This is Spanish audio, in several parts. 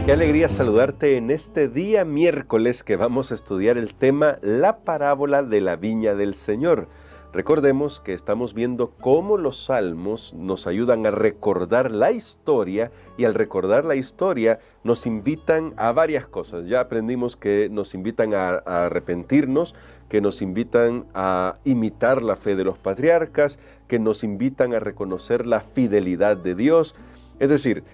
Qué alegría saludarte en este día miércoles que vamos a estudiar el tema La parábola de la viña del Señor. Recordemos que estamos viendo cómo los salmos nos ayudan a recordar la historia y al recordar la historia nos invitan a varias cosas. Ya aprendimos que nos invitan a arrepentirnos, que nos invitan a imitar la fe de los patriarcas, que nos invitan a reconocer la fidelidad de Dios. Es decir,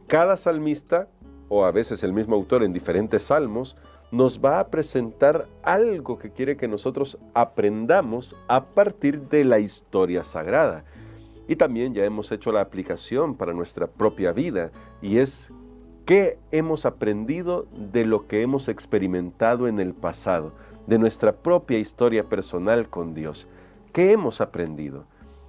cada salmista, o a veces el mismo autor en diferentes salmos, nos va a presentar algo que quiere que nosotros aprendamos a partir de la historia sagrada. Y también ya hemos hecho la aplicación para nuestra propia vida, y es qué hemos aprendido de lo que hemos experimentado en el pasado, de nuestra propia historia personal con Dios. ¿Qué hemos aprendido?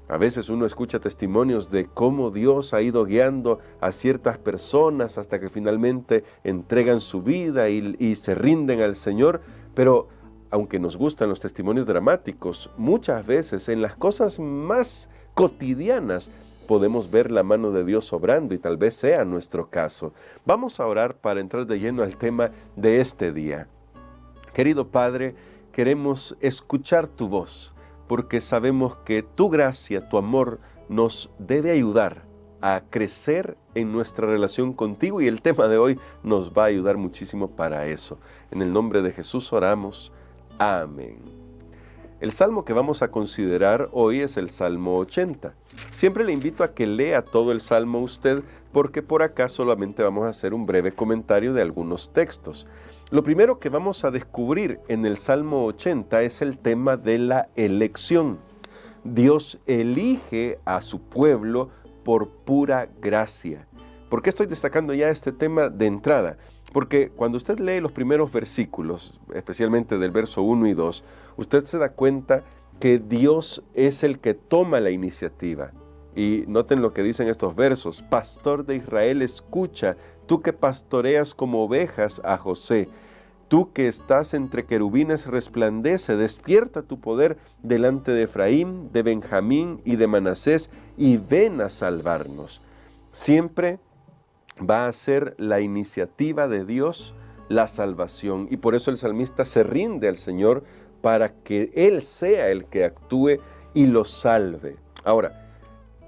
A veces uno escucha testimonios de cómo Dios ha ido guiando a ciertas personas hasta que finalmente entregan su vida y se rinden al Señor, pero aunque nos gustan los testimonios dramáticos, muchas veces en las cosas más cotidianas podemos ver la mano de Dios obrando y tal vez sea nuestro caso. Vamos a orar para entrar de lleno al tema de este día. Querido Padre, queremos escuchar tu voz, porque sabemos que tu gracia, tu amor, nos debe ayudar a crecer en nuestra relación contigo y el tema de hoy nos va a ayudar muchísimo para eso. En el nombre de Jesús oramos. Amén. El salmo que vamos a considerar hoy es el Salmo 80. Siempre le invito a que lea todo el salmo usted, porque por acá solamente vamos a hacer un breve comentario de algunos textos. Lo primero que vamos a descubrir en el Salmo 80 es el tema de la elección. Dios elige a su pueblo por pura gracia. ¿Por qué estoy destacando ya este tema de entrada? Porque cuando usted lee los primeros versículos, especialmente del verso 1 y 2, usted se da cuenta que Dios es el que toma la iniciativa. Y noten lo que dicen estos versos: Pastor de Israel, escucha, tú que pastoreas como ovejas a José. Tú que estás entre querubines, resplandece, despierta tu poder delante de Efraín, de Benjamín y de Manasés, y ven a salvarnos. Siempre va a ser la iniciativa de Dios la salvación, y por eso el salmista se rinde al Señor para que Él sea el que actúe y lo salve. Ahora,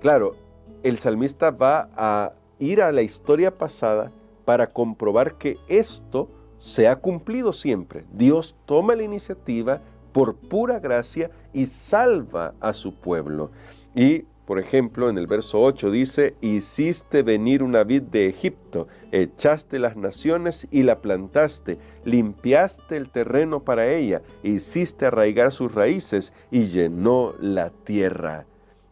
claro, el salmista va a ir a la historia pasada para comprobar que esto se ha cumplido siempre. Dios toma la iniciativa por pura gracia y salva a su pueblo. Y, por ejemplo, en el verso 8 dice: hiciste venir una vid de Egipto, echaste las naciones y la plantaste, limpiaste el terreno para ella, hiciste arraigar sus raíces y llenó la tierra.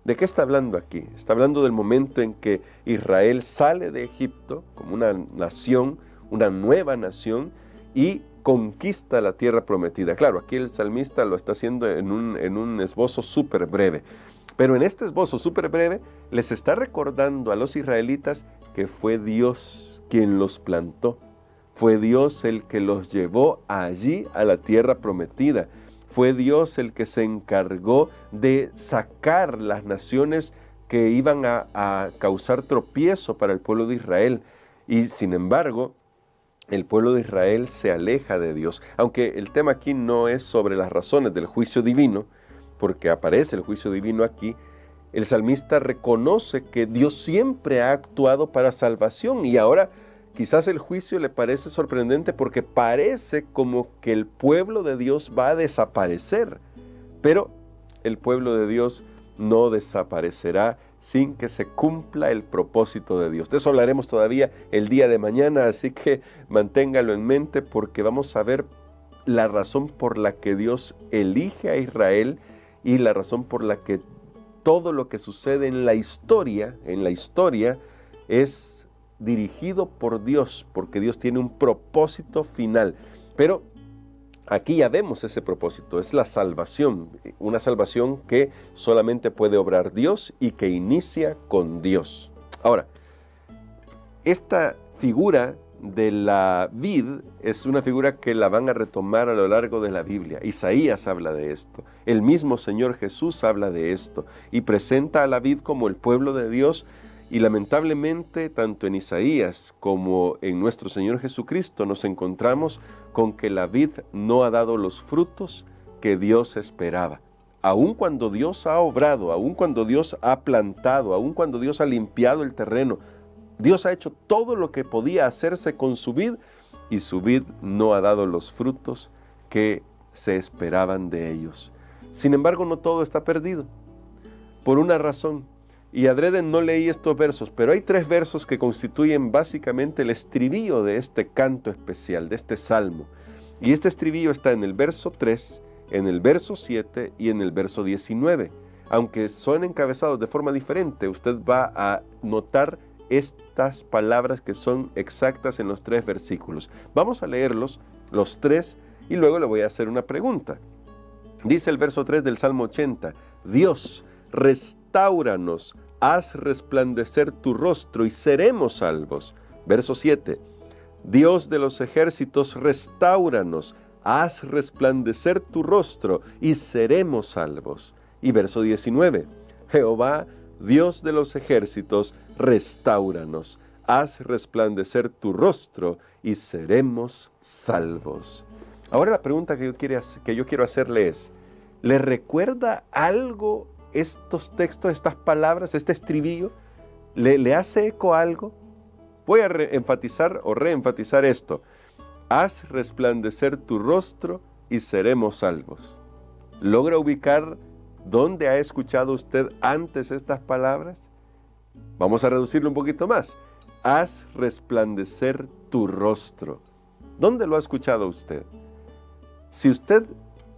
¿De qué está hablando aquí? Está hablando del momento en que Israel sale de Egipto como una nación, una nueva nación, y conquista la tierra prometida. Claro, aquí el salmista lo está haciendo en un esbozo súper breve. Pero en este esbozo súper breve les está recordando a los israelitas que fue Dios quien los plantó. Fue Dios el que los llevó allí a la tierra prometida. Fue Dios el que se encargó de sacar las naciones que iban a causar tropiezo para el pueblo de Israel. Y sin embargo, el pueblo de Israel se aleja de Dios. Aunque el tema aquí no es sobre las razones del juicio divino, porque aparece el juicio divino aquí, el salmista reconoce que Dios siempre ha actuado para salvación, y ahora quizás el juicio le parece sorprendente porque parece como que el pueblo de Dios va a desaparecer. Pero el pueblo de Dios no desaparecerá sin que se cumpla el propósito de Dios. De eso hablaremos todavía el día de mañana, así que manténgalo en mente, porque vamos a ver la razón por la que Dios elige a Israel y la razón por la que todo lo que sucede en la historia es dirigido por Dios, porque Dios tiene un propósito final. Pero aquí ya vemos ese propósito, es la salvación, una salvación que solamente puede obrar Dios y que inicia con Dios. Ahora, esta figura de la vid es una figura que la van a retomar a lo largo de la Biblia. Isaías habla de esto, el mismo Señor Jesús habla de esto y presenta a la vid como el pueblo de Dios, Y lamentablemente, tanto en Isaías como en nuestro Señor Jesucristo nos encontramos con que la vid no ha dado los frutos que Dios esperaba. Aun cuando Dios ha obrado, aun cuando Dios ha plantado, aun cuando Dios ha limpiado el terreno, Dios ha hecho todo lo que podía hacerse con su vid, y su vid no ha dado los frutos que se esperaban de ellos. Sin embargo, no todo está perdido, por una razón. Y adrede no leí estos versos, pero hay 3 versos que constituyen básicamente el estribillo de este canto especial, de este salmo. Y este estribillo está en el verso 3, en el verso 7 y en el verso 19. Aunque son encabezados de forma diferente, usted va a notar estas palabras que son exactas en los 3 versículos. Vamos a leerlos, los 3, y luego le voy a hacer una pregunta. Dice el verso 3 del Salmo 80, Dios, restáuranos, haz resplandecer tu rostro y seremos salvos. Verso 7, Dios de los ejércitos, restáuranos, haz resplandecer tu rostro y seremos salvos. Y verso 19, Jehová, Dios de los ejércitos, restáuranos, haz resplandecer tu rostro y seremos salvos. Ahora la pregunta que yo quiero hacerle es, ¿le recuerda algo estos textos, estas palabras, este estribillo? ¿Le hace eco a algo? Voy a reenfatizar esto. Haz resplandecer tu rostro y seremos salvos. ¿Logra ubicar dónde ha escuchado usted antes estas palabras? Vamos a reducirlo un poquito más. Haz resplandecer tu rostro. ¿Dónde lo ha escuchado usted? Si usted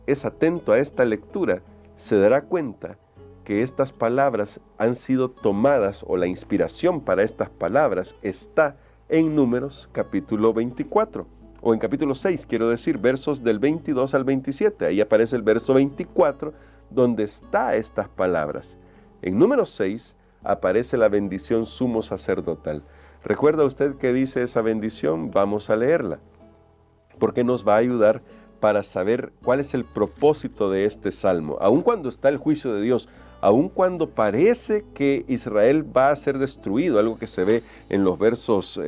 es atento a esta lectura, se dará cuenta que estas palabras han sido tomadas, o la inspiración para estas palabras está en Números capítulo 24, o en capítulo 6, quiero decir, versos del 22 al 27. Ahí aparece el verso 24, donde está estas palabras. En Números 6 aparece la bendición sumo sacerdotal. ¿Recuerda usted qué dice esa bendición? Vamos a leerla, porque nos va a ayudar para saber cuál es el propósito de este salmo. Aun cuando está el juicio de Dios, aun cuando parece que Israel va a ser destruido, algo que se ve en los versos,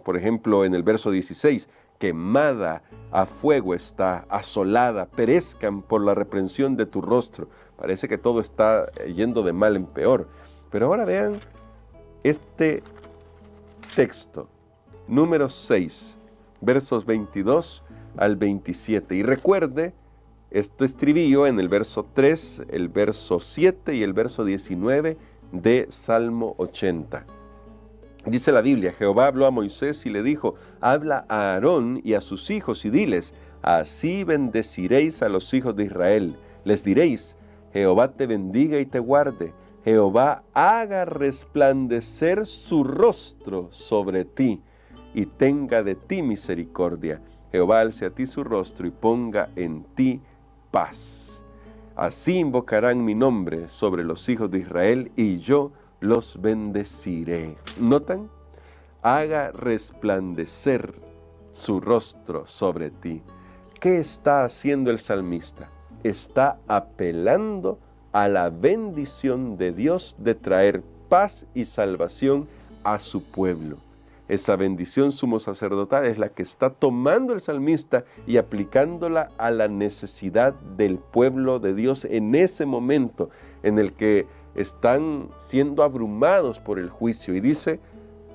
por ejemplo, en el verso 16, quemada a fuego está, asolada, perezcan por la reprensión de tu rostro. Parece que todo está yendo de mal en peor. Pero ahora vean este texto, Números 6, versos 22 al 27. Y recuerde este estribillo en el verso 3, el verso 7 y el verso 19 de Salmo 80. Dice la Biblia, Jehová habló a Moisés y le dijo, habla a Aarón y a sus hijos y diles, así bendeciréis a los hijos de Israel. Les diréis, Jehová te bendiga y te guarde. Jehová haga resplandecer su rostro sobre ti y tenga de ti misericordia. Jehová alce a ti su rostro y ponga en ti paz. Así invocarán mi nombre sobre los hijos de Israel y yo los bendeciré. ¿Notan? Haga resplandecer su rostro sobre ti. ¿Qué está haciendo el salmista? Está apelando a la bendición de Dios de traer paz y salvación a su pueblo. Esa bendición sumo sacerdotal es la que está tomando el salmista y aplicándola a la necesidad del pueblo de Dios en ese momento en el que están siendo abrumados por el juicio. Y dice,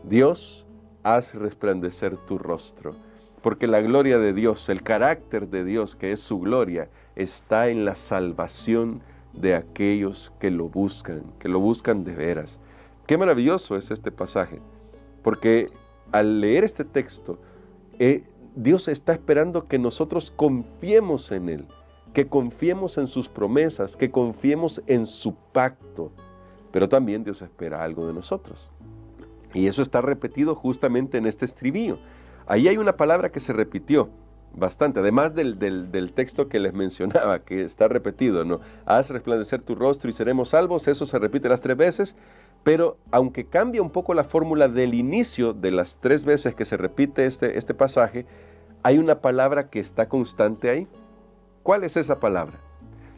Dios, haz resplandecer tu rostro. Porque la gloria de Dios, el carácter de Dios, que es su gloria, está en la salvación de aquellos que lo buscan de veras. Qué maravilloso es este pasaje, porque al leer este texto, Dios está esperando que nosotros confiemos en Él, que confiemos en sus promesas, que confiemos en su pacto, pero también Dios espera algo de nosotros. Y eso está repetido justamente en este estribillo. Ahí hay una palabra que se repitió bastante, además del texto que les mencionaba, que está repetido, ¿no? Haz resplandecer tu rostro y seremos salvos, eso se repite las 3 veces, pero aunque cambia un poco la fórmula del inicio de las 3 veces que se repite este pasaje, hay una palabra que está constante ahí. ¿Cuál es esa palabra?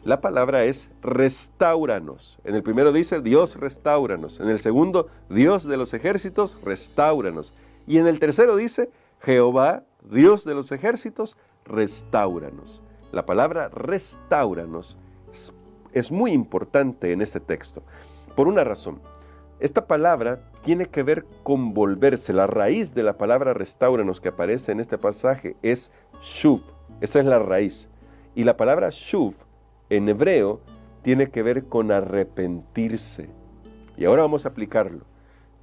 La palabra es restáuranos. En el primero dice Dios restáuranos. En el segundo, Dios de los ejércitos, restáuranos. Y en el tercero dice Jehová, Dios de los ejércitos, restáuranos. La palabra restáuranos es muy importante en este texto, por una razón. Esta palabra tiene que ver con volverse. La raíz de la palabra restáuranos que aparece en este pasaje es shuv. Esa es la raíz. Y la palabra shuv en hebreo tiene que ver con arrepentirse. Y ahora vamos a aplicarlo.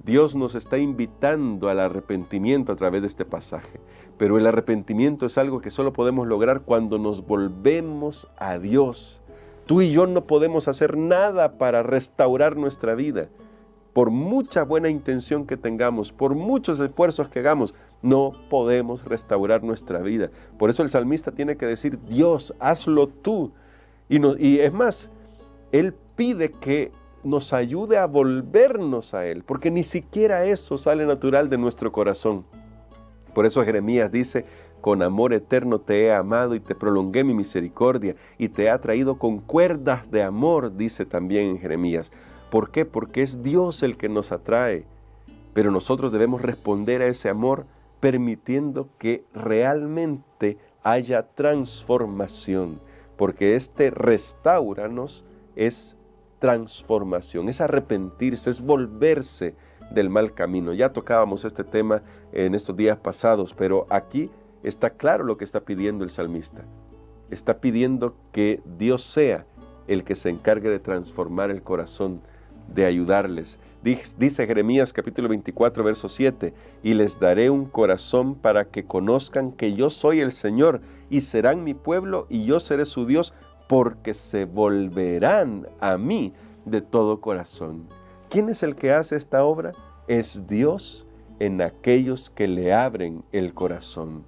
Dios nos está invitando al arrepentimiento a través de este pasaje. Pero el arrepentimiento es algo que solo podemos lograr cuando nos volvemos a Dios. Tú y yo no podemos hacer nada para restaurar nuestra vida. Por mucha buena intención que tengamos, por muchos esfuerzos que hagamos, no podemos restaurar nuestra vida. Por eso el salmista tiene que decir, Dios, hazlo tú. Y es más, Él pide que nos ayude a volvernos a Él, porque ni siquiera eso sale natural de nuestro corazón. Por eso Jeremías dice, con amor eterno te he amado y te prolongué mi misericordia y te he atraído con cuerdas de amor, dice también en Jeremías. ¿Por qué? Porque es Dios el que nos atrae, pero nosotros debemos responder a ese amor permitiendo que realmente haya transformación, porque este restáuranos es transformación, es arrepentirse, es volverse del mal camino. Ya tocábamos este tema en estos días pasados, pero aquí está claro lo que está pidiendo el salmista. Está pidiendo que Dios sea el que se encargue de transformar el corazón, de ayudarles. Dice Jeremías capítulo 24, verso 7, y les daré un corazón para que conozcan que yo soy el Señor, y serán mi pueblo, y yo seré su Dios, porque se volverán a mí de todo corazón. ¿Quién es el que hace esta obra? Es Dios en aquellos que le abren el corazón.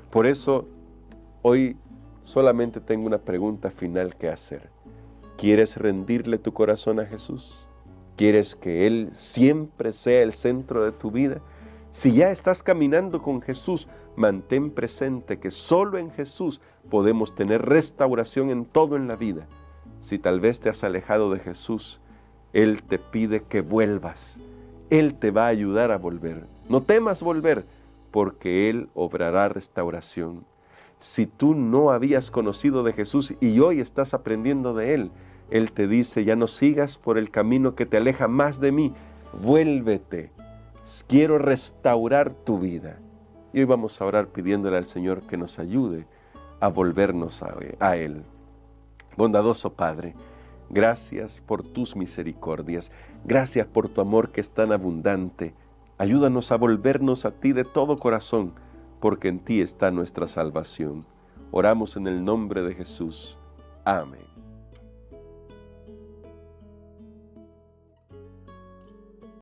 Por eso, hoy solamente tengo una pregunta final que hacer. ¿Quieres rendirle tu corazón a Jesús? ¿Quieres que Él siempre sea el centro de tu vida? Si ya estás caminando con Jesús, mantén presente que solo en Jesús podemos tener restauración en todo en la vida. Si tal vez te has alejado de Jesús, Él te pide que vuelvas. Él te va a ayudar a volver. No temas volver, porque Él obrará restauración. Si tú no habías conocido de Jesús y hoy estás aprendiendo de Él, Él te dice, ya no sigas por el camino que te aleja más de mí, vuélvete. Quiero restaurar tu vida. Y hoy vamos a orar pidiéndole al Señor que nos ayude a volvernos a Él. Bondadoso Padre, gracias por tus misericordias, gracias por tu amor que es tan abundante. Ayúdanos a volvernos a ti de todo corazón, porque en ti está nuestra salvación. Oramos en el nombre de Jesús. Amén.